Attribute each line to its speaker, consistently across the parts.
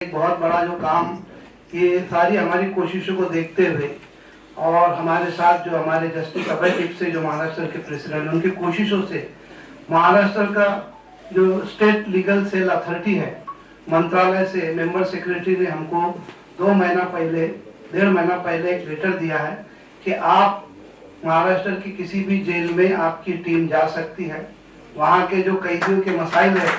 Speaker 1: एक बहुत बड़ा जो काम, ये सारी हमारी कोशिशों को देखते हुए और हमारे साथ जो हमारे जस्टिस अभय टिप से जो महाराष्ट्र के प्रेसिडेंट हैं, उनकी कोशिशों से महाराष्ट्र का जो स्टेट लीगल सेल अथॉरिटी है, मंत्रालय से मेंबर सेक्रेटरी ने हमको 1.5 महीना पहले एक लेटर दिया है कि आप महाराष्ट्र की किसी भी जेल में आपकी टीम जा सकती है। वहाँ के जो कैदियों के मसाइल है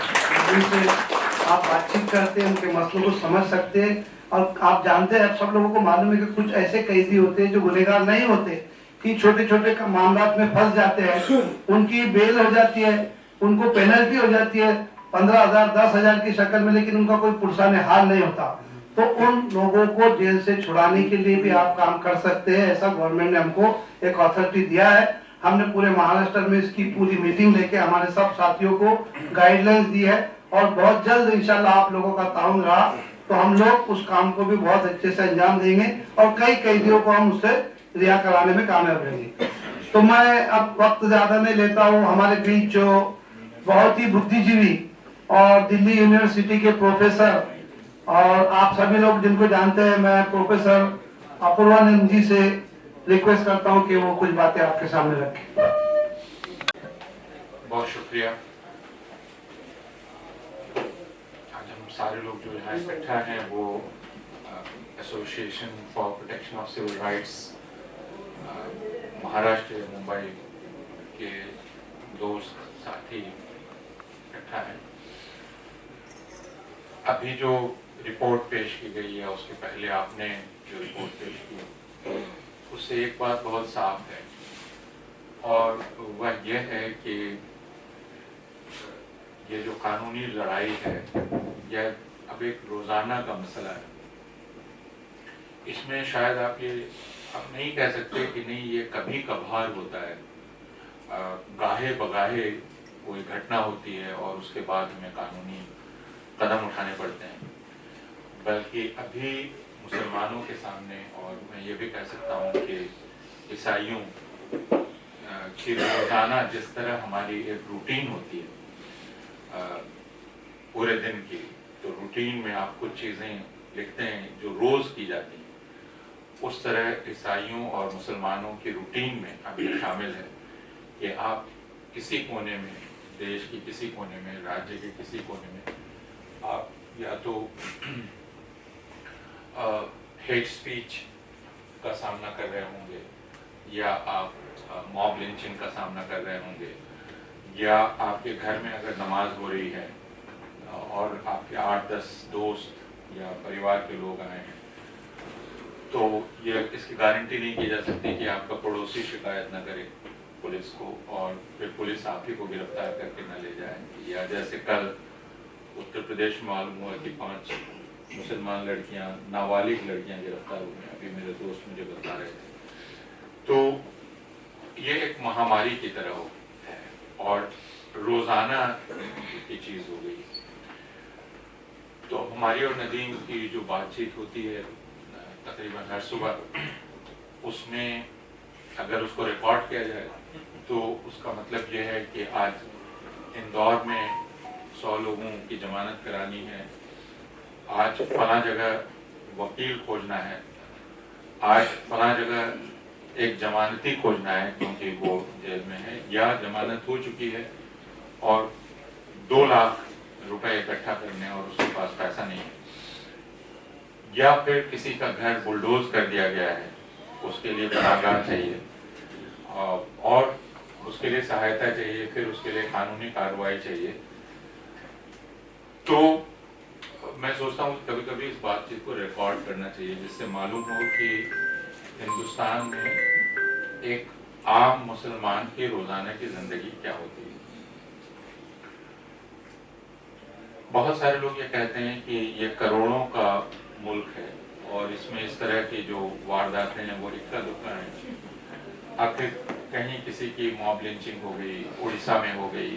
Speaker 1: उनसे आप बातचीत करते हैं, उनके मसलों को समझ सकते हैं। और आप जानते हैं, आप सब लोगों को मालूम है कि कुछ ऐसे कैदी होते हैं जो गुनहगार नहीं होते, कि छोटे छोटे मामलों में फंस जाते हैं, उनकी बेल हो जाती है, उनको पेनल्टी हो जाती है 15,000 10,000 की शक्ल में, लेकिन उनका कोई पुरसाने हाल नहीं होता। तो उन लोगों को जेल से छुड़ाने के लिए भी आप काम कर सकते हैं। ऐसा गवर्नमेंट ने हमको एक अथॉरिटी दिया है। हमने पूरे महाराष्ट्र में इसकी पूरी मीटिंग लेके हमारे सब साथियों को गाइडलाइंस दी है और बहुत जल्द इंशाल्लाह आप लोगों का ताउन रहा तो हम लोग उस काम को भी बहुत अच्छे से अंजाम देंगे और कई कैदियों को हम उससे रिहा कराने में कामयाब रहेंगे। तो मैं अब वक्त ज्यादा नहीं लेता हूँ। हमारे बीच जो बहुत ही बुद्धिजीवी और दिल्ली यूनिवर्सिटी के प्रोफेसर और आप सभी लोग जिनको जानते हैं, मैं प्रोफेसर अपूर्वानंद जी से रिक्वेस्ट करता हूं कि वो कुछ बातें आपके सामने रखें।
Speaker 2: बहुत शुक्रिया। आज हम सारे लोग जो यहाँ इकट्ठा हैं वो association for protection of civil rights Maharashtra Mumbai के दोस्त साथी इकट्ठा हैं। अभी जो रिपोर्ट पेश की गई है उसके पहले आपने जो रिपोर्ट पेश की उससे एक बात बहुत साफ है और वह यह है कि ये जो कानूनी लड़ाई है यह अब एक रोजाना का मसला है। इसमें शायद आप नहीं कह सकते कि नहीं ये कभी कभार होता है, गाहे बगाहे कोई घटना होती है और उसके बाद हमें कानूनी कदम उठाने पड़ते हैं, बल्कि अभी मुसलमानों के सामने, और मैं ये भी कह सकता हूँ कि ईसाइयों की रोजाना जिस तरह हमारी एक रूटीन होती है पूरे दिन की, तो रूटीन में आप कुछ चीज़ें लिखते हैं जो रोज़ की जाती हैं, उस तरह ईसाइयों और मुसलमानों की रूटीन में अब ये शामिल है कि आप किसी कोने में, देश की किसी कोने में, राज्य के किसी कोने में आप या तो हेट स्पीच का सामना कर रहे होंगे, या आप मॉब लिंचिंग का सामना कर रहे होंगे, या आपके घर में अगर नमाज हो रही है और आपके 8-10 दोस्त या परिवार के लोग आए हैं, तो ये इसकी गारंटी नहीं की जा सकती कि आपका पड़ोसी शिकायत न करे पुलिस को और फिर पुलिस आप ही को गिरफ्तार करके न ले जाए। या जैसे कल उत्तर प्रदेश में मालूम हुआ कि 5 मुसलमान लड़कियां, नाबालिग लड़कियां गिरफ्तार हुई हैं, अभी मेरे दोस्त मुझे बता रहे थे। तो ये एक महामारी की तरह है और रोजाना की चीज हो गई। तो हमारी और नदीम की जो बातचीत होती है तकरीबन हर सुबह, उसमें अगर उसको रिकॉर्ड किया जाए तो उसका मतलब ये है कि आज इंदौर में 100 लोगों की जमानत करानी है, आज फला जगह वकील खोजना है, आज फला जगह एक जमानती खोजना है क्योंकि वो जेल में है या जमानत हो चुकी है और 2 लाख रुपए इकट्ठा करने और उसके पास पैसा नहीं है, या फिर किसी का घर बुलडोज कर दिया गया है, उसके लिए पनाहगाह चाहिए और उसके लिए सहायता चाहिए, फिर उसके लिए कानूनी कार्रवाई चाहिए। तो मैं सोचता हूँ कभी कभी इस बातचीत को रिकॉर्ड करना चाहिए जिससे मालूम हो कि हिंदुस्तान में एक आम मुसलमान की रोजाना की जिंदगी क्या होती है। बहुत सारे लोग ये कहते हैं कि ये करोड़ों का मुल्क है और इसमें इस तरह की जो वारदातें हैं वो इक्का दुक्का हैं। आखिर कहीं किसी की मॉब लिंचिंग हो गई, उड़ीसा में हो गई,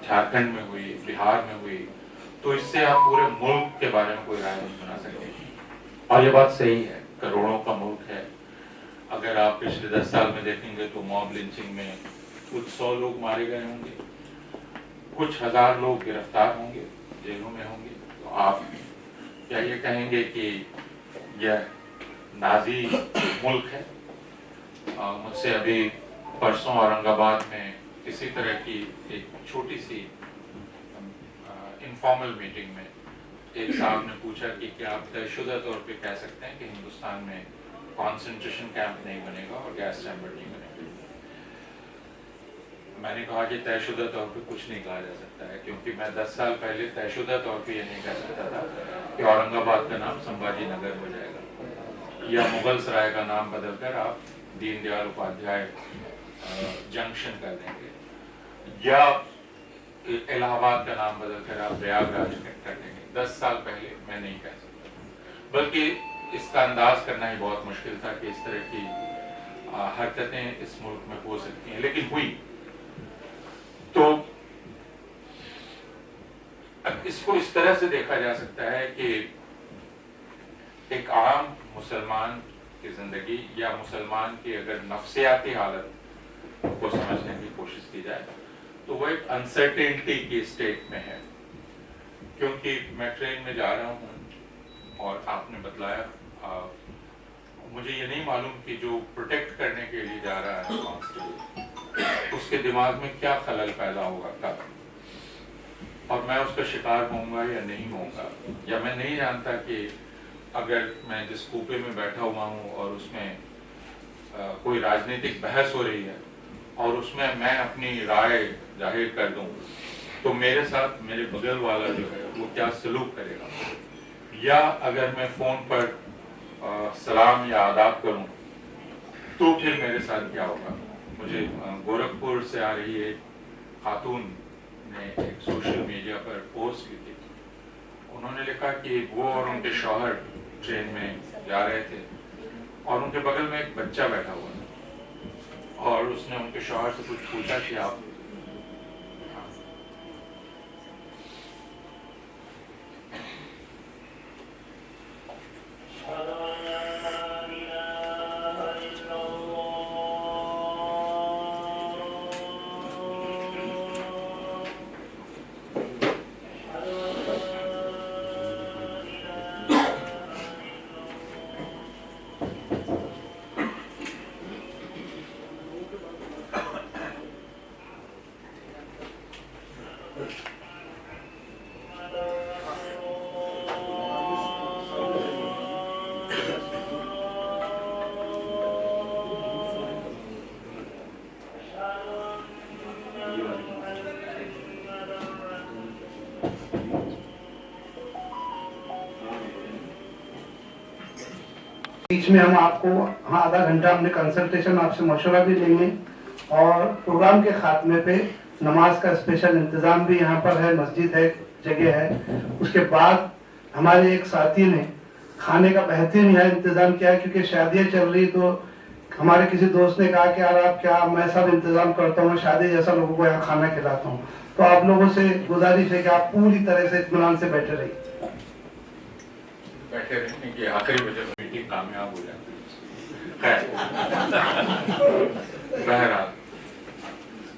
Speaker 2: झारखंड में हुई, बिहार में हुई, तो इससे आप पूरे मुल्क के बारे में कोई राय नहीं बना सकते। और ये बात सही है, करोड़ों का मुल्क है। अगर आप पिछले 10 साल में देखेंगे तो मॉब लिंचिंग में कुछ 100 लोग मारे गए होंगे, कुछ 1000 लोग गिरफ्तार होंगे, जेलों में होंगे। तो आप کیا یہ کہیں گے کہ یہ نازی ملک ہے؟ مجھ سے ابھی پرسوں اورنگ آباد میں اسی طرح کی ایک چھوٹی سی انفارمل میٹنگ میں ایک صاحب نے پوچھا کہ کیا آپ طے شدہ طور پہ کہہ سکتے ہیں کہ ہندوستان میں کانسنٹریشن کیمپ نہیں بنے گا اور گیس چیمبر نہیں بنے گا؟ میں نے کہا کہ طے شدہ طور پہ کچھ نہیں کہا جا سکتا ہے، کیونکہ میں 10 سال پہلے طے شدہ طور پہ یہ نہیں کہہ سکتا تھا کہ اورنگ آباد کا نام سمبھاجی نگر ہو جائے گا یا مغل سرائے کا نام بدل کر آپ دین دیال اپادھیائے جنکشن کر دیں گے، یا الہ آباد کا نام بدل کر آپ پریاگ راج کر دیں گے۔ 10 سال پہلے میں نہیں کہہ سکتا، بلکہ اس کا انداز کرنا ہی بہت مشکل تھا کہ اس طرح کی حرکتیں اس ملک میں ہو سکتی ہیں، لیکن ہوئی۔ تو اس کو اس طرح سے دیکھا جا سکتا ہے کہ ایک عام مسلمان کی زندگی یا مسلمان کی اگر نفسیاتی حالت کو سمجھنے کی کوشش کی جائے تو وہ ایک انسرٹینٹی کی اسٹیٹ میں ہے، کیونکہ میں ٹرین میں جا رہا ہوں اور آپ نے بتلایا، مجھے یہ نہیں معلوم کہ جو پروٹیکٹ کرنے کے لیے جا رہا ہے کانسٹیبل، اس کے دماغ میں کیا خلل پیدا ہوگا کب، اور میں اس کا شکار ہوں گا یا نہیں ہوں گا، یا میں نہیں جانتا کہ اگر میں جس کوپے میں بیٹھا ہوا ہوں اور اس میں کوئی راجنیتک بحث ہو رہی ہے اور اس میں میں اپنی رائے ظاہر کر دوں تو میرے ساتھ میرے بغل والا جو ہے وہ کیا سلوک کرے گا، یا اگر میں فون پر سلام یا آداب کروں تو پھر میرے ساتھ کیا ہوگا۔ مجھے گورکھپور سے آ رہی ایک خاتون نے ایک سوشل میڈیا پر پوسٹ لکھی، انہوں نے لکھا کہ وہ اور ان کے شوہر ٹرین میں جا رہے تھے اور ان کے بغل میں ایک بچہ بیٹھا ہوا تھا، اور اس نے ان کے شوہر سے کچھ پوچھا کہ آپ
Speaker 1: بیچ میں ہم آپ کو آدھا گھنٹہ ہم نے کنسلٹیشن آپ سے مشورہ بھی لیں گے، اور پروگرام کے خاتمے پہ نماز کا اسپیشل انتظام بھی یہاں پر ہے، مسجد ہے، جگہ ہے۔ اس کے بعد ہمارے ایک ساتھی نے کھانے کا بہترین یہاں انتظام کیا ہے، کیونکہ شادیاں چل رہی تو ہمارے کسی دوست نے کہا کہ یار آپ کیا، میں سب انتظام کرتا ہوں، شادی جیسا لوگوں کو یہاں کھانا کھلاتا ہوں۔ تو آپ لوگوں سے گزارش ہے کہ آپ پوری طرح سے اطمینان سے بیٹھے رہیے،
Speaker 2: بیٹھے رہنے کی آخری وجہ میٹنگ کامیاب ہو جاتی ہے۔ بہرحال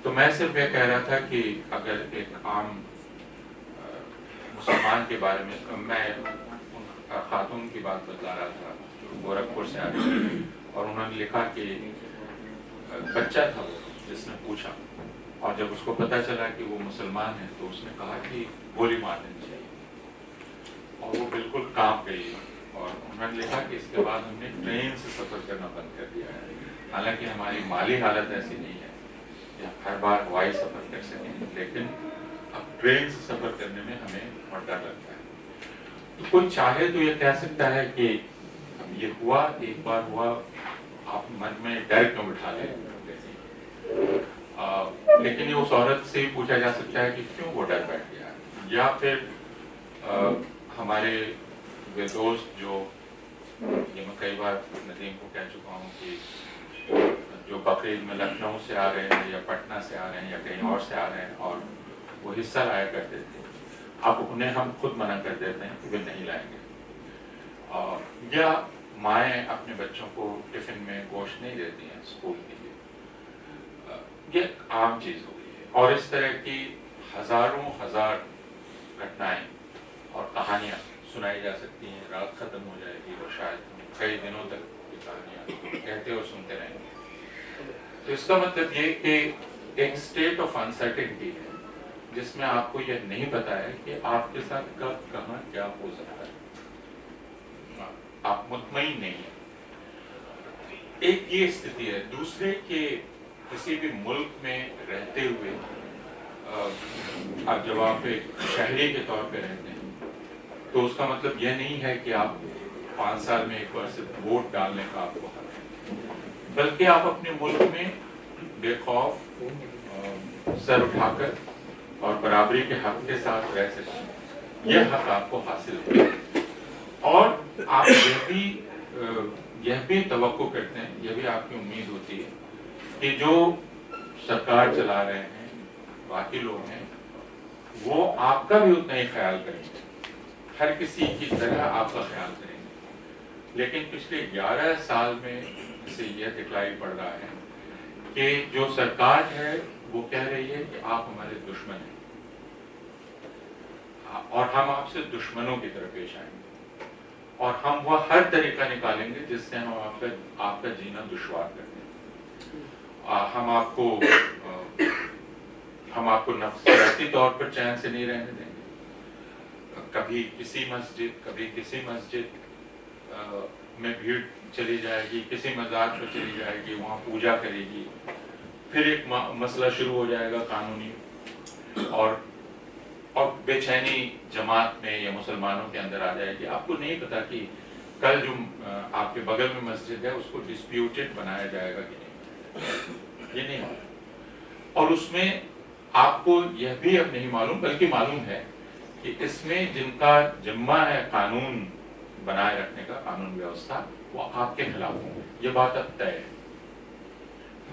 Speaker 2: تو میں صرف یہ کہہ رہا تھا کہ اگر ایک عام مسلمان کے بارے میں خاتون کی بات بتلا رہا تھا جو گورکھپور سے آ رہی تھی، اور انہوں نے لکھا کہ بچہ تھا وہ جس نے پوچھا، اور جب اس کو پتہ چلا کہ وہ مسلمان ہے تو اس نے کہا کہ گولی مار دینی چاہیے، اور وہ بالکل کانپ گئی، اور انہوں نے لکھا کہ اس کے بعد ہم نے ٹرین سے سفر کرنا بند کر دیا ہے، حالانکہ ہماری مالی حالت ایسی نہیں ہے کہ ہم ہر بار ہوائی سفر کر سکیں، لیکن اب ٹرین سے سفر کرنے میں ہمیں بہت ڈر لگتا ہے۔ تو کوئی چاہے تو یہ کہہ سکتا ہے کہ یہ ہوا، ایک بار ہوا، آپ من میں ڈر کیوں بٹھا لیں، لیکن یہ اس عورت سے ہی پوچھا جا سکتا ہے کہ کیوں وہ ڈر بیٹھ گیا، یا پھر ہمارے وہ دوست جو یہ میں کئی بار ندیم کو کہہ چکا ہوں کہ جو بقرعید میں لکھنؤ سے آ رہے ہیں یا پٹنہ سے آ رہے ہیں یا کہیں اور سے آ رہے ہیں اور وہ حصہ لایا کرتے تھے، اب انہیں ہم خود منع کر دیتے ہیں کہ وہ نہیں لائیں گے، یا مائیں اپنے بچوں کو ٹفن میں گوشت نہیں دیتی ہیں اسکول کے لیے، یہ عام چیز ہو گئی ہے، اور اس طرح کی ہزاروں ہزار گھٹنائیں اور کہانیاں سنائی جا سکتی ہیں، رات ختم ہو جائے گی اور شاید ہم کئی دنوں تک یہ کہانیاں کہتے اور سنتے رہیں گے۔ تو اس کا مطلب یہ کہ ایک اسٹیٹ آف انسرٹنٹی ہے جس میں آپ کو یہ نہیں پتا ہے کہ آپ کے ساتھ کب کہاں کیا ہو سکتا ہے، آپ مطمئن نہیں ہیں۔ ایک یہ استھتی ہے۔ دوسرے کہ کسی بھی ملک میں رہتے ہوئے اب جب آپ ایک شہری کے طور پہ رہتے ہیں تو اس کا مطلب یہ نہیں ہے کہ آپ 5 سال میں ایک بار صرف ووٹ ڈالنے کا آپ کو حق ہے، بلکہ آپ اپنے ملک میں بے خوف سر اٹھا کر اور برابری کے حق کے ساتھ رہ سکتے ہیں۔ یہ حق آپ کو حاصل ہے، اور آپ یہ بھی توقع کرتے ہیں، یہ بھی آپ کی امید ہوتی ہے کہ جو سرکار چلا رہے ہیں، باقی لوگ ہیں، وہ آپ کا بھی اتنا ہی خیال کریں گے، ہر کسی کی طرح آپ کا خیال کریں گے۔ لیکن پچھلے 11 سال میں سے یہ دکھلائی پڑ رہا ہے کہ جو سرکار ہے وہ کہہ رہی ہے کہ آپ ہمارے دشمن ہیں اور ہم آپ سے دشمنوں کی طرف پیش آئیں گے، اور ہم وہ ہر طریقہ نکالیں گے جس سے ہم آپ کا جینا دشوار کر دیں۔ ہم آپ کو نفسیاتی طور پر چین سے نہیں رہنے دیں گے۔ کبھی کسی مسجد میں بھیڑ چلی جائے گی، کسی مزار پر چلی جائے گی، وہاں پوجا کرے گی، پھر ایک مسئلہ شروع ہو جائے گا قانونی، اور بے چینی جماعت میں یا مسلمانوں کے اندر آ جائے گی۔ آپ کو نہیں پتا کہ کل جو آپ کے بغل میں مسجد ہے اس کو ڈسپیوٹڈ بنایا جائے گا کہ نہیں، یہ نہیں معلوم۔ اور اس میں آپ کو یہ بھی اب نہیں معلوم، بلکہ معلوم ہے کہ اس میں جن کا ذمہ ہے قانون بنائے رکھنے کا، قانون ویوستھا، وہ آپ کے خلاف ہوں، یہ بات اب طے ہے۔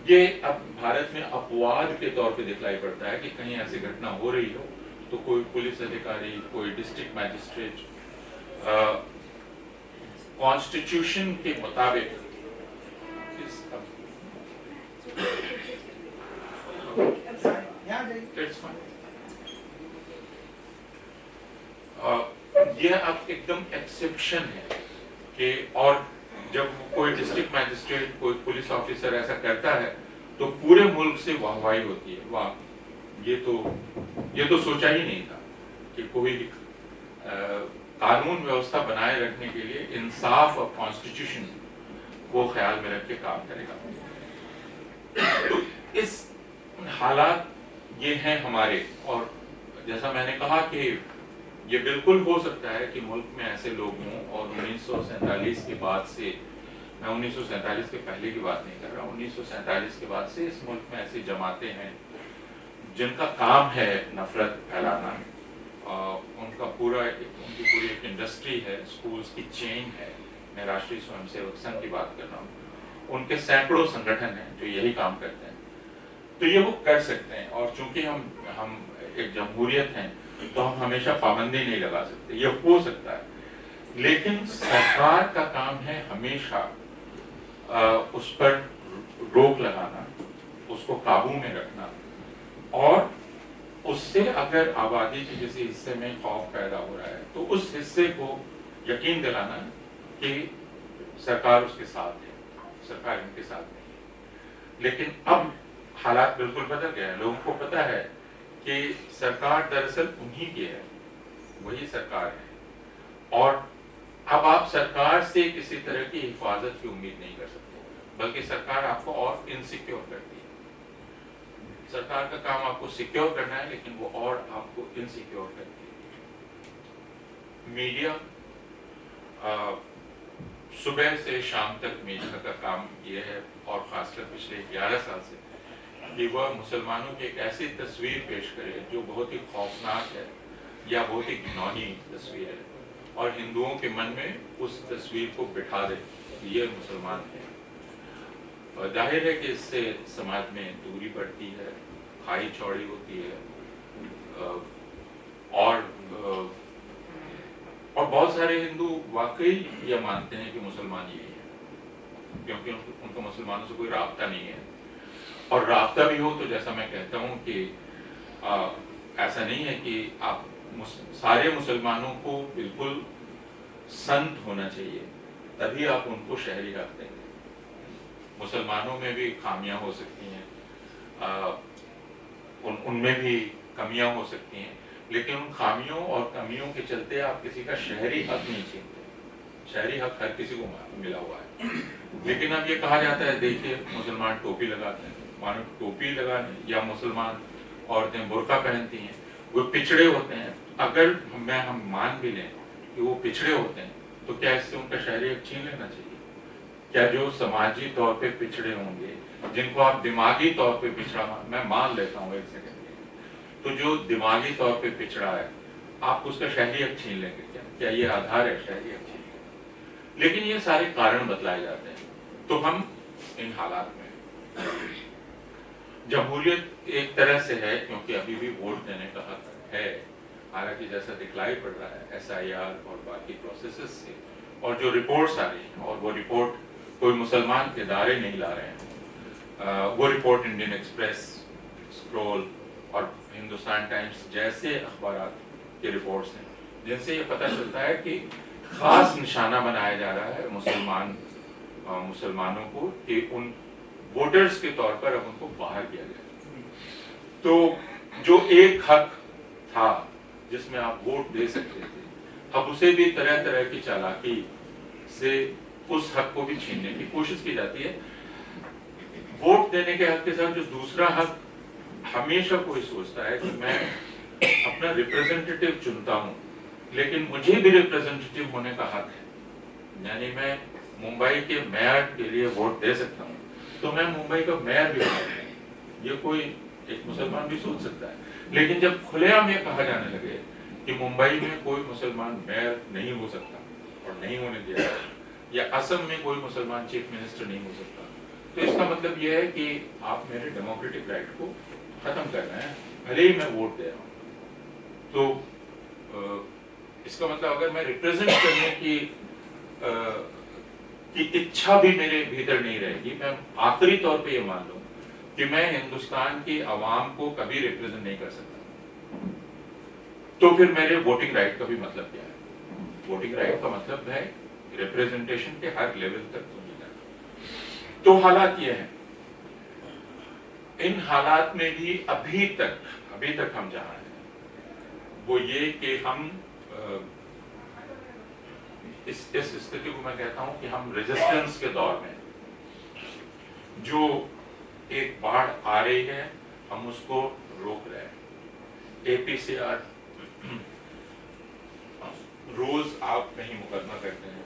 Speaker 2: یہ اب بھارت میں اپواد کے طور پہ دکھلائی پڑتا ہے کہ کہیں ایسی گھٹنا ہو رہی ہو تو کوئی پولیس ادھیکاری، کوئی ڈسٹرکٹ میجسٹریٹ کانسٹیٹیوشن کے مطابق یہ اب ایک دم ایکسیپشن ہے کہ، اور جب کوئی ڈسٹرکٹ میجسٹریٹ، کوئی پولیس آفیسر ایسا کرتا ہے تو پورے ملک سے واہوائی ہوتی ہے، واہ یہ تو سوچا ہی نہیں تھا کہ کوئی قانون ویوستھا بنائے رکھنے کے لیے انصاف اور کانسٹیٹیوشن کو خیال میں رکھ کے کام کرے گا۔ تو اس حالات یہ ہیں ہمارے، اور جیسا میں نے کہا کہ یہ بالکل ہو سکتا ہے کہ ملک میں ایسے لوگ ہوں، اور 1947 کے بعد سے، میں 1947 کے پہلے کی بات نہیں کر رہا، 1947 کے بعد سے اس ملک میں ایسی جماعتیں ہیں جن کا کام ہے نفرت پھیلانا، ان کی پوری ایک انڈسٹری ہے، اسکولز کی چین ہے۔ میں راشٹریہ سوئم سیوک سنگھ کی بات کر رہا ہوں، ان کے سینکڑوں سنگٹھن ہیں جو یہی کام کرتے ہیں۔ تو یہ وہ کر سکتے ہیں، اور چونکہ ہم ایک جمہوریت ہیں تو ہم ہمیشہ پابندی نہیں لگا سکتے، یہ ہو سکتا ہے، لیکن سرکار کا کام ہے ہمیشہ اس پر روک لگانا، اس کو قابو میں رکھنا، اور اس سے اگر آبادی کے کسی حصے میں خوف پیدا ہو رہا ہے تو اس حصے کو یقین دلانا کہ سرکار اس کے ساتھ ہے، سرکار ان کے ساتھ نہیں ہے۔ لیکن اب حالات بالکل بدل گئے ہیں، لوگوں کو پتہ ہے کہ سرکار دراصل انہی کی ہے، وہی سرکار ہے، اور اب آپ سرکار سے کسی طرح کی حفاظت کی امید نہیں کر سکتے، بلکہ سرکار آپ کو اور انسیکیور کرتی ہے۔ سرکار کا کام آپ کو سیکیور کرنا ہے، لیکن وہ اور آپ کو انسیکیور کرتی ہے۔ میڈیا، صبح سے شام تک میڈیا کا کام یہ ہے، اور خاص کر پچھلے 11 سال سے، کہ وہ مسلمانوں کی ایک ایسی تصویر پیش کرے جو بہت ہی خوفناک ہے یا بہت ہی گھناؤنی تصویر ہے، اور ہندوؤں کے من میں اس تصویر کو بٹھا دے کہ یہ مسلمان ہے۔ اور ظاہر ہے کہ اس سے سماج میں دوری بڑھتی ہے، کھائی چوڑی ہوتی ہے، اور بہت سارے ہندو واقعی یہ مانتے ہیں کہ مسلمان یہی ہے، کیونکہ ان کو مسلمانوں سے کوئی رابطہ نہیں ہے، اور رابطہ بھی ہو تو جیسا میں کہتا ہوں کہ ایسا نہیں ہے کہ آپ سارے مسلمانوں کو بالکل संत होना चाहिए, तभी आप उनको शहरी हक देंगे। मुसलमानों में भी खामियां हो सकती हैं, उनमें भी कमियां हो सकती हैं, लेकिन उन खामियों और कमियों के चलते आप किसी का शहरी हक नहीं छीनते। शहरी हक हर किसी को मिला हुआ है। लेकिन अब ये कहा जाता है, देखिए मुसलमान टोपी लगाते हैं, मानो टोपी लगाने या मुसलमान औरतें बुर्का पहनती हैं, वो पिछड़े होते हैं। अगर हम मान भी लें कि वो पिछड़े होते हैं, तो क्या इससे उनका शहरी हक छीन लेना चाहिए? क्या जो समाजी तौर पे पिछड़े होंगे, जिनको आप दिमागी तौर पे पिछड़ा, मैं मान लेता हूँ एक सेकंड के लिए, तो जो दिमागी तौर पे पिछड़ा है, आप उसका शहरी हक छीन लेंगे क्या? क्या ये आधार है शहरी हक छीनने का? लेकिन ये सारे कारण बतलाए जाते हैं। तो हम इन हालात में, जमहूरियत एक तरह से है क्योंकि अभी भी वोट देने का हक है, हालांकि जैसा दिखलाई पड़ रहा है SIR और बाकी प्रोसेसेस से, और जो रिपोर्ट्स आ रही हैं, और वो रिपोर्ट कोई मुसलमान के दायरे नहीं ला रहे हैं। वो रिपोर्ट इंडियन एक्सप्रेस, स्क्रोल और हिंदुस्तान टाइम्स जैसे अखबार के रिपोर्ट्स हैं, जिनसे ये पता चलता है कि खास निशाना बनाया जा रहा है मुसलमानों को, कि उन वोटर्स के तौर पर अब उनको बाहर किया गया। तो जो एक हक था जिसमें आप वोट दे सकते थे, अब उसे भी तरह तरह की चालाकी से उस हक को भी छीनने की कोशिश की जाती है। वोट देने के हक के साथ जो दूसरा हक, हमेशा कोई सोचता है कि मैं अपना रिप्रेजेंटेटिव चुनता हूं, लेकिन मुझे भी रिप्रेजेंटेटिव होने का हक है। यानी मैं मुंबई के मेयर के लिए वोट दे सकता हूं, तो मैं मुंबई का मेयर भी हो सकता हूं। ये कोई एक मुसलमान भी सोच सकता है। लेकिन जब खुलेआम ये कहा जाने लगे कि मुंबई में कोई मुसलमान मेयर नहीं हो सकता और नहीं होने दिया जाएगा, या असम में कोई मुसलमान चीफ मिनिस्टर नहीं हो सकता, तो इसका मतलब यह है कि आप मेरे डेमोक्रेटिक राइट को खत्म कर रहे हैं, भले ही मैं वोट दे रहा हूँ। तो इसका मतलब अगर मैं रिप्रेजेंट करने की इच्छा भी मेरे भीतर नहीं रहेगी, मैं आखिरी तौर पे ये मान लूं कि मैं हिंदुस्तान की आवाम को कभी रिप्रेजेंट नहीं कर सकता, तो फिर मेरे वोटिंग राइट का भी मतलब क्या है? वोटिंग राइट का मतलब है रिप्रेजेंटेशन के हर लेवल तक पहुंचना। तो हालात ये हैं। इन हालात में भी अभी तक हम जहां हैं, वो ये कि हम इस स्थिति को मैं कहता हूं कि हम रेजिस्टेंस के दौर में, जो एक बाढ़ आ रही है हम उसको रोक रहे हैं। APCR, रोज आप कहीं मुकदमा करते हैं,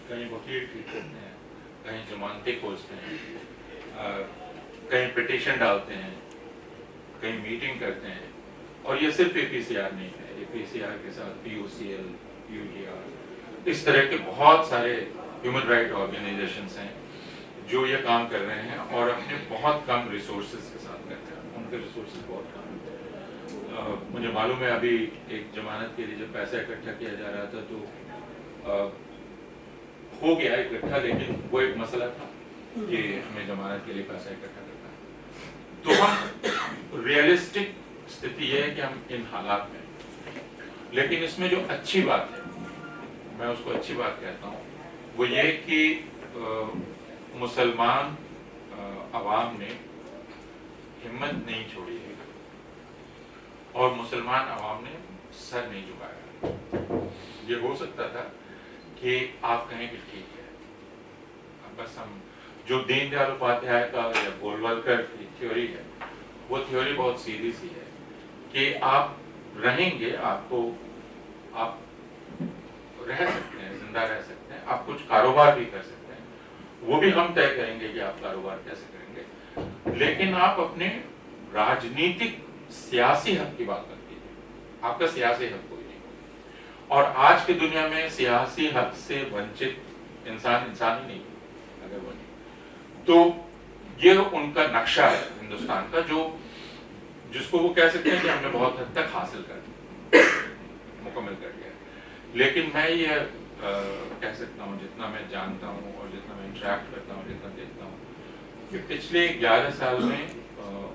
Speaker 2: कहीं वकील ठीक करते हैं, कहीं जमानतें खोजते हैं, कहीं पिटीशन डालते हैं, कहीं मीटिंग करते हैं। और ये सिर्फ APCR नहीं है, APCR के साथ POCL, UER, इस तरह के बहुत सारे ह्यूमन राइट ऑर्गेनाइजेशंस हैं जो ये काम कर रहे हैं और अपने बहुत कम रिसोर्सेज के साथ करते हैं। उनके रिसोर्सेज बहुत कम हैं। मुझे मालूम है अभी एक जमानत के लिए जब पैसा इकट्ठा किया जा रहा था तो हो गया इकट्ठा, लेकिन वो एक मसला था कि हमें जमानत के लिए पैसा इकट्ठा करना है। तो हम रियलिस्टिक स्थिति ये है कि हम इन हालात में, लेकिन इसमें जो अच्छी बात है, मैं उसको अच्छी बात कहता हूँ, वो ये कि मुसलमान अवाम ने हिम्मत नहीं छोड़ी है और मुसलमान अवाम ने सर नहीं झुकाया। ये हो सकता था कि आप कहें कि ठीक है, अब बस हम जो दीनदयाल उपाध्याय का या गोलवलकर की थ्योरी है, वो थ्योरी बहुत सीधी सी है कि आप रहेंगे, आप रह सकते हैं, जिंदा रह सकते हैं, आप कुछ कारोबार भी कर सकते हैं, वो भी हम तय करेंगे कि आप कारोबार कैसे करेंगे, लेकिन आप अपने राजनीतिक सियासी हक की बात मत कीजिए। आपका सियासी हक कोई नहीं। और आज की दुनिया में सियासी हक से वंचित इंसान ही नहीं अगर वो नहीं, तो ये उनका नक्शा है हिंदुस्तान का, जिसको वो कह सकते हैं कि हमने बहुत हद तक हासिल कर दिया, मुकम्मल कर दिया। लेकिन मैं ये कह सकता हूँ, जितना मैं जानता हूँ और जितना मैं इंटरेक्ट करता हूँ, जितना देखता हूँ, कि पिछले 11 साल में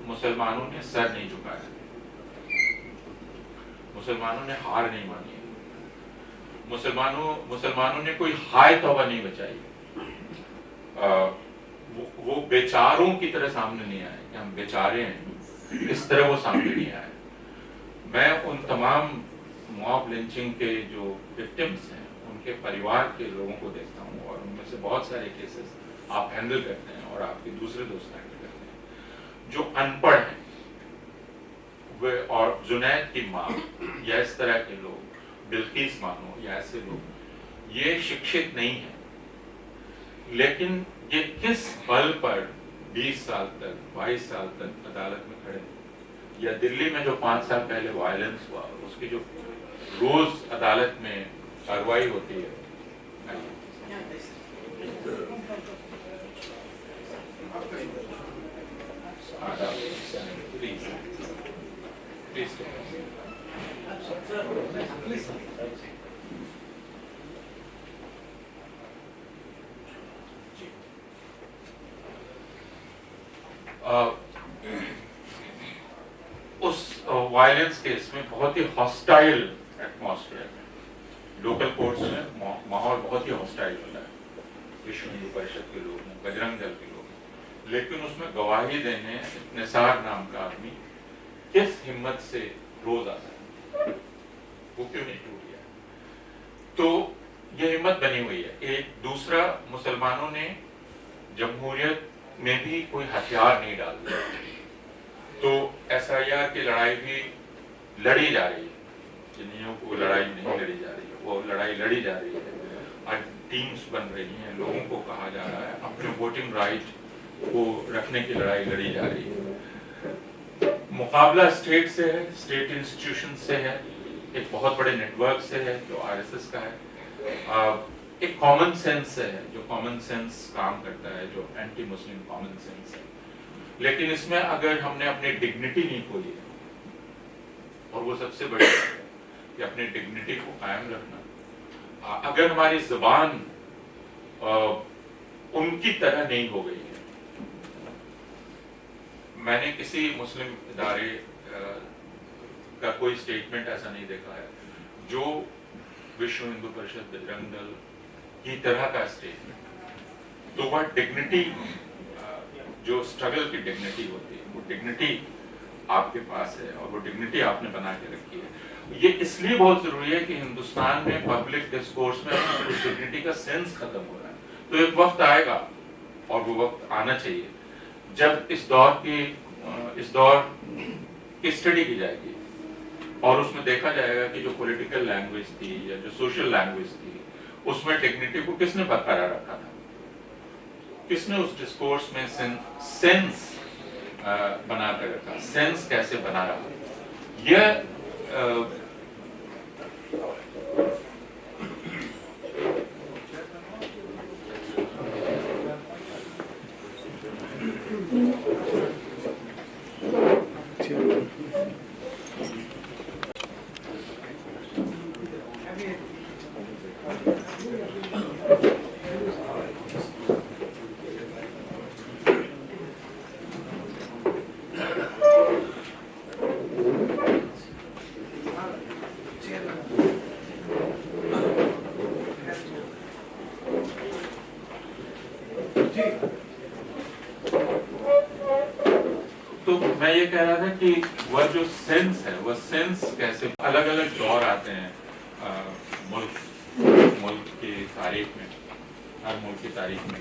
Speaker 2: मुसलमानों ने सर नहीं झुकाया, मुसलमानों ने हार नहीं मानी, मुसलमानों ने कोई हाय तौबा नहीं बचाई, वो बेचारों की तरह सामने नहीं आए कि हम बेचारे हैं, इस तरह वो सामने नहीं आए। मैं उन तमाम मॉब लिंचिंग के जो विक्टिम्स हैं उनके परिवार के लोगों को देखता हूँ, और उनमें से बहुत सारे केसेस आप हैंडल करते हैं और आपके दूसरे दोस्त हैंडल करते हैं, जो अनपढ़ हैं वे, और जुनैद की माँ या इस तरह के लोग, बिल्किस मानो या ऐसे लोग, ये शिक्षित नहीं है, लेकिन ये किस बल पर 20 साल तक 22 साल तक अदालत में खड़े, या दिल्ली में जो 5 साल पहले वायलेंस हुआ उसकी जो रोज अदालत में कार्रवाई होती है, उस वायलेंस केस में बहुत ही हॉस्टाइल एटमॉस्फेयर में, लोकल कोर्ट्स में माहौल बहुत ही हॉस्टाइल होता है, विश्व हिंदू परिषद के लोग हैं, बजरंग दल के लोग हैं, लेकिन उसमें गवाही देने निसार नाम का आदमी किस हिम्मत से रोज आता है, वो क्यों नहीं टूट गया? तो ये हिम्मत बनी हुई है। एक दूसरा, मुसलमानों ने जमहूरियत में भी कोई हथियार नहीं डाल दिया, तो SIR की लड़ाई भी लड़ी जा रही है, जिन्हें वो लड़ाई नहीं लड़ी जा रही है, वो लड़ाई लड़ी जा रही है। आज टीम्स बन रही हैं, लोगों को कहा जा रहा है अपने वोटिंग राइट को रखने की लड़ाई लड़ी जा रही है। मुकाबला स्टेट से है, स्टेट इंस्टीट्यूशन से है, एक बहुत बड़े नेटवर्क से है जो RSS का है, एक कॉमन सेंस से है जो कॉमन सेंस काम करता है, जो एंटी मुस्लिम कॉमन सेंस है। लेकिन इसमें अगर हमने अपनी डिग्निटी नहीं खोली है, और वो सबसे बड़ी बात है कि अपनी डिग्निटी को कायम रखना, अगर हमारी जुबान उनकी तरह नहीं हो गई है। मैंने किसी मुस्लिम इदारे का कोई स्टेटमेंट ऐसा नहीं देखा है जो विश्व हिंदू परिषद, बजरंग दल की तरह का स्टेटमेंट। तो वह डिग्निटी, जो स्ट्रगल की डिग्निटी होती है, वो डिग्निटी आपके पास है और वो डिग्निटी आपने बना के रखी है। ये इसलिए बहुत जरूरी है कि हिंदुस्तान में पब्लिक डिस्कोर्स में उस डिग्निटी का सेंस खत्म हो रहा है। तो एक वक्त आएगा, और वो वक्त आना चाहिए, जब इस दौर की स्टडी की जाएगी और उसमें देखा जाएगा कि जो पॉलिटिकल लैंग्वेज थी या जो सोशल लैंग्वेज थी, उसमें डिग्निटी को किसने बरकरार रखा था, किसने उस डिस्कोर्स में सेंस बना कर रखा, सेंस कैसे बना रहा। यह तो मैं ये कह रहा था कि वह जो सेंस है, वह सेंस कैसे, अलग अलग दौर आते हैं मुल्क की तारीख में, हर मुल्क की तारीख में,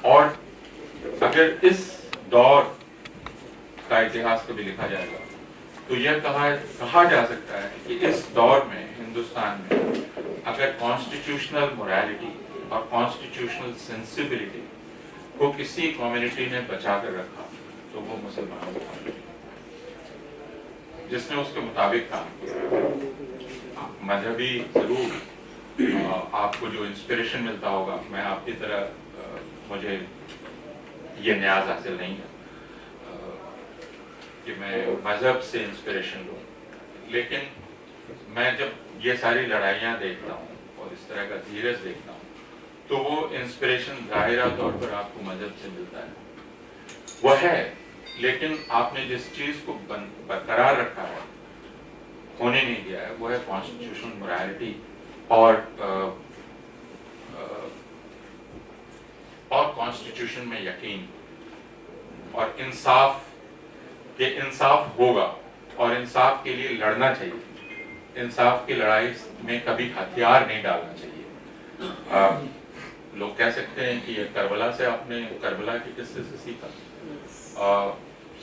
Speaker 2: और अगर इस दौर का इतिहास कभी लिखा जाएगा तो यह कहा जा सकता है कि इस दौर में हिंदुस्तान में अगर कॉन्स्टिट्यूशनल मोरालिटी और कॉन्स्टिट्यूशनल सेंसिबिलिटी को किसी कम्युनिटी ने बचा कर रखा तो वो मुसलमानों का, जिसने उसके मुताबिक काम किया। मजहबी जरूर आपको जो इंस्पिरेशन मिलता होगा, मैं आपकी तरह मुझे ये न्याज हासिल नहीं है कि मैं मजहब से इंस्पिरेशन लूं, लेकिन मैं जब ये सारी लड़ाइयाँ देखता हूँ और इस तरह का धीरज देखता हूँ, तो वो इंस्पिरेशन ज़ाहिरा तौर पर आपको मजहब से मिलता है, वो है, लेकिन आपने जिस चीज़ को बरकरार रखा है, होने नहीं दिया है, वो है कॉन्स्टिट्यूशनल मोरालिटी और कॉन्स्टिट्यूशन में यकीन और इंसाफ कि इंसाफ होगा और इंसाफ के लिए लड़ना चाहिए। इंसाफ की लड़ाई में कभी हथियार नहीं डालना चाहिए। लोग कह सकते हैं कि ये करबला से आपने करबला के किस्से से सीखा,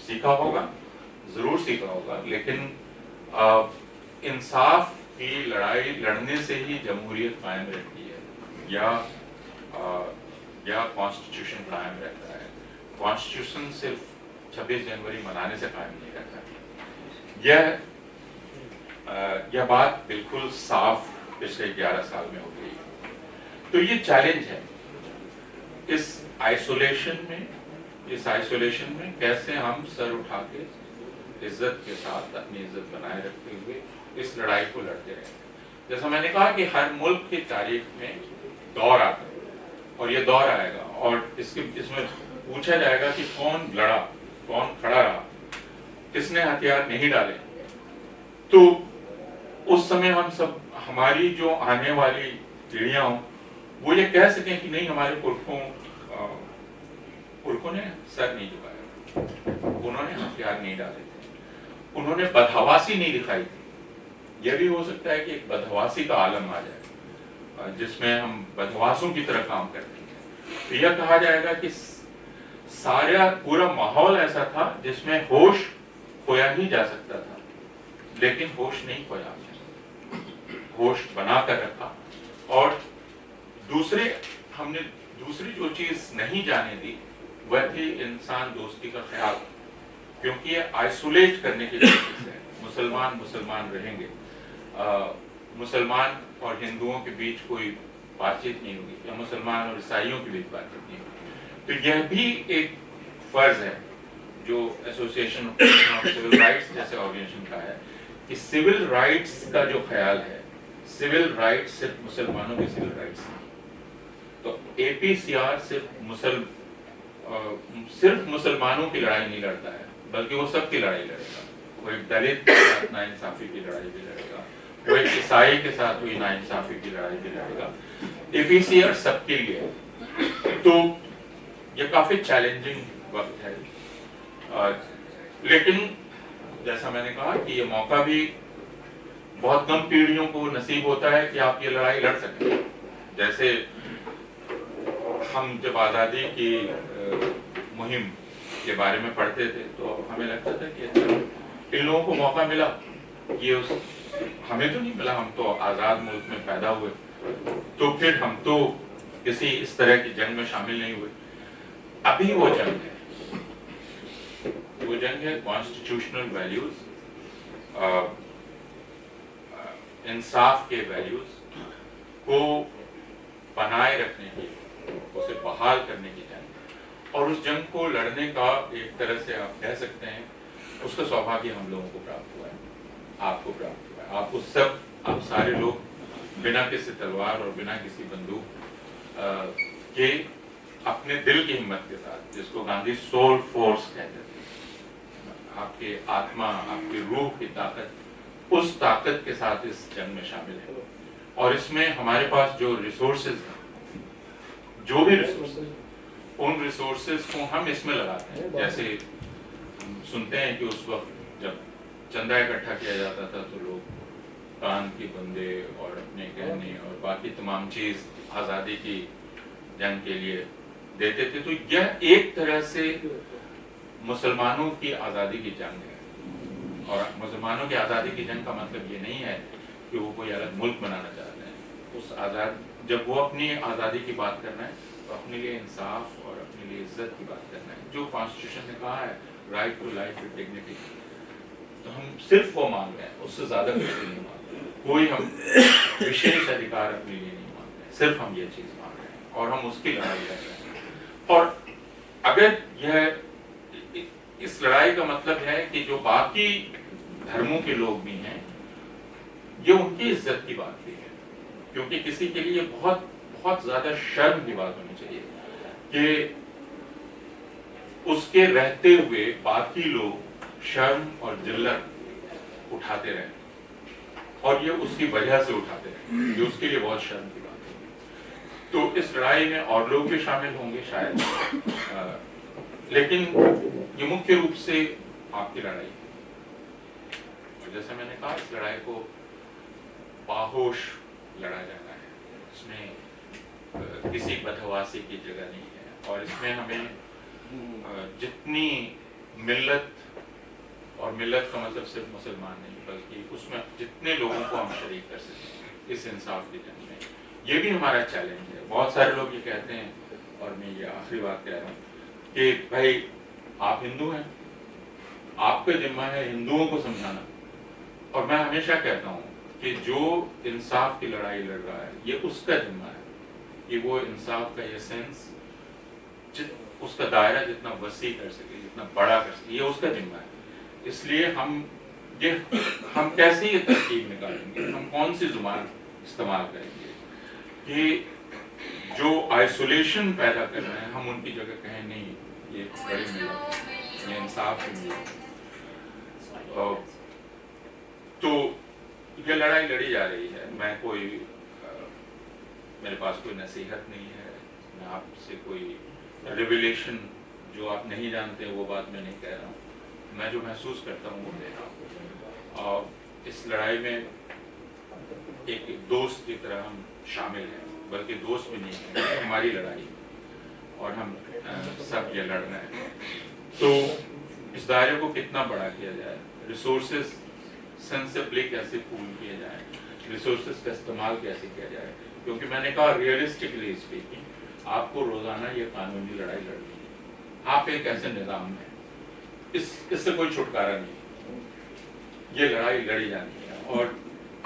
Speaker 2: सीखा होगा, जरूर सीखा होगा, लेकिन इंसाफ की लड़ाई लड़ने से ही जमहूरियत कायम रहती है या कॉन्स्टिट्यूशन कायम रहता है। कॉन्स्टिट्यूशन सिर्फ 26 जनवरी मनाने से कायम नहीं रहता। यह बात बिल्कुल साफ पिछले 11 साल में हो गई। तो ये चैलेंज है इस आइसोलेशन में कैसे हम सर उठा के इज्जत के साथ अपनी इज्जत बनाए रखते हुए इस लड़ाई को लड़ते रहे। जैसा मैंने कहा कि हर मुल्क की तारीख में दौर आता है और ये दौर आएगा और इसमें पूछा जाएगा कि कौन लड़ा, कौन खड़ा रहा, किसने हथियार नहीं डाले। तो उस समय हम सब, हमारी जो आने वाली पीढ़ियां हों, वो ये कह सकें कि नहीं, हमारे पुरखों ने सर नहीं झुकाया, उन्होंने हथियार नहीं डाले थे, उन्होंने बदहवासी नहीं दिखाई थी। यह भी हो सकता है कि एक बदहवासी का आलम आ जाए जिसमें हम बदहवासों की तरह काम करते हैं। तो यह कहा जाएगा कि सारा पूरा माहौल ऐसा था जिसमें होश खोया ही जा सकता था, लेकिन होश नहीं खोया, होश बना कर रखा। और हमने दूसरी जो चीज नहीं जाने दी वह थी इंसान दोस्ती का ख्याल, क्योंकि ये आइसोलेट करने की कोशिश है। मुसलमान रहेंगे, मुसलमान और हिंदुओं के बीच कोई बातचीत नहीं होगी, या मुसलमान और ईसाइयों के बीच बातचीत नहीं होगी। तो यह भी एक फर्ज है जो एसोसिएशन ऑफ सिविल राइट्स जैसे ऑर्गेनाइजेशन का है कि सिविल राइट्स का जो ख्याल है, सिविल राइट्स सिर्फ मुसलमानों के सिविल राइट्स नहीं। तो APCR सिर्फ मुसलमानों की लड़ाई नहीं लड़ता है, बल्कि वो सबकी लड़ाई लड़ेगा। वो एक दलित के साथ नाइंसाफी की लड़ाई भी लड़ेगा, वो एक ईसाई के साथ हुई नाइंसाफी की लड़ाई भी लड़ेगा। APCR सबके लिए है। तो ये काफी चैलेंजिंग वक्त है, लेकिन जैसा मैंने कहा कि ये मौका भी बहुत कम पीढ़ियों को नसीब होता है कि आप ये लड़ाई लड़ सकें। जैसे हम जब आज़ादी की मुहिम के बारे में पढ़ते थे तो हमें लगता था कि अच्छा, इन लोगों को मौका मिला, हमें तो नहीं मिला, हम तो आज़ाद मुल्क में पैदा हुए, तो फिर हम तो किसी इस तरह की जंग में शामिल नहीं हुए। अभी वो जंग है कॉन्स्टिट्यूशनल वैल्यूज, इंसाफ के वैल्यूज को बनाए रखने की, उसे बहाल करने की जंग। और उस जंग को लड़ने का एक तरह से आप कह सकते हैं उसका सौभाग्य हम लोगों को प्राप्त हुआ है, आपको प्राप्त हुआ है। आप सारे लोग बिना किसी तलवार और बिना किसी बंदूक के अपने दिल की हिम्मत के साथ, जिसको गांधी सोल फोर्स कहते थे, आपके आत्मा, आपकी रूह की ताकत, उस ताकत के साथ इस जंग में शामिल है। और इसमें हमारे पास जो रिसोर्सेज हैं, जो भी रिसोर्सेज, उन रिसोर्सेज को हम इसमें लगाते हैं। जैसे हम सुनते हैं कि उस वक्त जब चंदा इकट्ठा किया जाता था तो लोग कान की बंदे और अपने गहने और बाकी तमाम चीज आज़ादी की जंग के लिए देते थे। तो यह एक तरह से मुसलमानों की आज़ादी की जंग है। और मुसलमानों की आज़ादी की जंग का मतलब ये नहीं है कि वो कोई अलग मुल्क बनाना चाहते हैं। जब वो अपनी आज़ादी की बात करना है तो अपने लिए इंसाफ और अपने लिए इज्जत की बात करना है, जो कॉन्स्टिट्यूशन ने कहा है, right to life with dignity. तो हम सिर्फ वो मांग रहे हैं, उससे ज्यादा कुछ नहीं मांग रहे, कोई हम विशेष अधिकार अपने लिए नहीं मांग रहे, सिर्फ हम ये चीज मांग रहे हैं और हम उसकी लड़ाई लड़ रहे हैं। और अगर यह इस लड़ाई का मतलब है कि जो बाकी धर्मों के लोग भी हैं, ये उनकी इज्जत की बात भी है, क्योंकि किसी के लिए बहुत बहुत ज्यादा शर्म की बात होनी चाहिए कि उसके रहते हुए बाकी लोग शर्म और जिल्लत उठाते रहे اور یہ اس کی وجہ سے اٹھاتے ہیں، یہ اس کے لیے بہت شرم کی بات ہے. تو اس لڑائی میں اور لوگ بھی شامل ہوں گے شاید، لیکن یہ مکھیہ روپ سے آپ کی لڑائی ہے. اور جیسے میں نے کہا، اس لڑائی کو باہوش لڑا جانا ہے، اس میں کسی بدحواسی کی جگہ نہیں ہے. اور اس میں ہمیں جتنی ملت، اور ملت کا مطلب صرف مسلمان نہیں بلکہ اس میں جتنے لوگوں کو ہم شریک کر سکیں اس انصاف کی جنگ میں، یہ بھی ہمارا چیلنج ہے. بہت سارے لوگ یہ کہتے ہیں، اور میں یہ آخری بات کہہ رہا ہوں کہ بھائی آپ ہندو ہیں، آپ کا ذمہ ہے ہندوؤں کو سمجھانا. اور میں ہمیشہ کہتا ہوں کہ جو انصاف کی لڑائی لڑ رہا ہے یہ اس کا ذمہ ہے کہ وہ انصاف کا یہ سینس، اس کا دائرہ جتنا وسیع کر سکے، جتنا بڑا کر سکے، یہ اس کا ذمہ ہے. اس لیے ہم کیسے یہ ترکیب نکالیں گے، ہم کون سی زبان استعمال کریں گے کہ جو آئسولیشن پیدا کر رہے ہیں ہم ان کی جگہ کہیں نہیں یہ بڑی ملت، یہ انصاف کی ملت. تو یہ لڑائی لڑی جا رہی ہے. میں میرے پاس کوئی نصیحت نہیں ہے، میں آپ سے کوئی ریویلیشن جو آپ نہیں جانتے وہ بات میں نہیں کہہ رہا ہوں. میں جو محسوس کرتا ہوں وہ دے رہا ہوں. اور اس لڑائی میں ایک دوست کی طرح ہم شامل ہیں، بلکہ دوست بھی نہیں ہیں، یہ ہماری لڑائی اور ہم سب یہ لڑ رہے ہیں. تو اس دائرے کو کتنا بڑا کیا جائے، ریسورسز سینسبلی کیسے پول کیے جائیں، ریسورسز کا استعمال کیسے کیا جائے. کیونکہ میں نے کہا ریئلسٹکلی اسپیکنگ آپ کو روزانہ یہ قانونی لڑائی لڑنی ہے. آپ ایک ایسے نظام میں اس سے کوئی چھٹکارا نہیں، یہ لڑائی لڑی جانی ہے. اور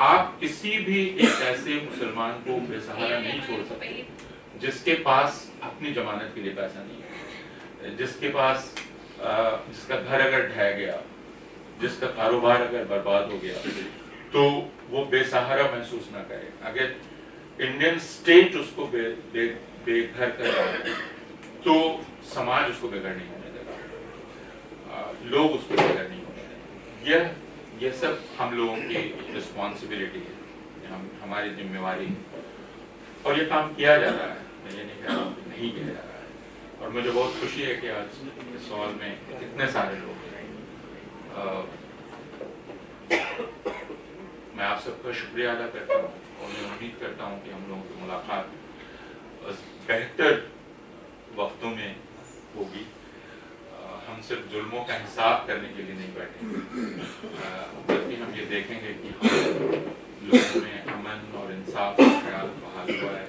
Speaker 2: آپ کسی بھی ایک ایسے مسلمان کو بے سہارا نہیں چھوڑ سکتے جس کے پاس اپنی ضمانت کے لیے پیسہ نہیں ہے، جس کے پاس جس کا گھر اگر ڈھہ گیا، جس کا کاروبار اگر برباد ہو گیا تو وہ بے سہارا محسوس نہ کرے. اگر انڈین اسٹیٹ اس کو بے گھر کر رہا ہے تو سماج اس کو بے گھر نہیں ہونے دے گا، لوگ اس کو بے گھر نہیں ہونے دیں گے. یہ سب ہم لوگوں کی رسپانسبلٹی ہے، ہماری ذمہ واری ہے. اور یہ کام کیا جا رہا ہے، میں یہ نہیں کہہ رہا ہوں کہ نہیں کیا جا رہا ہے. اور مجھے بہت خوشی ہے کہ آج اس سوال میں اتنے سارے لوگ ہیں. میں آپ سب کا شکریہ ادا کرتا ہوں اور میں امید کرتا ہوں کہ ہم لوگوں کی ملاقات بہتر وقتوں میں ہوگی. ہم صرف ظلموں کا حساب کرنے کے لیے نہیں بیٹھیں گے، بلکہ ہم یہ دیکھیں گے کہ لوگوں میں امن اور انصاف کا خیال بحال ہوا ہے.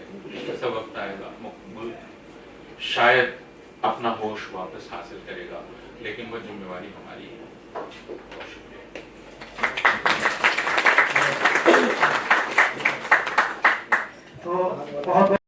Speaker 2: ایسا وقت آئے گا ملک شاید اپنا ہوش واپس حاصل کرے گا، لیکن وہ ذمہ واری ہماری ہے. بہت شکریہ.
Speaker 1: تو بہت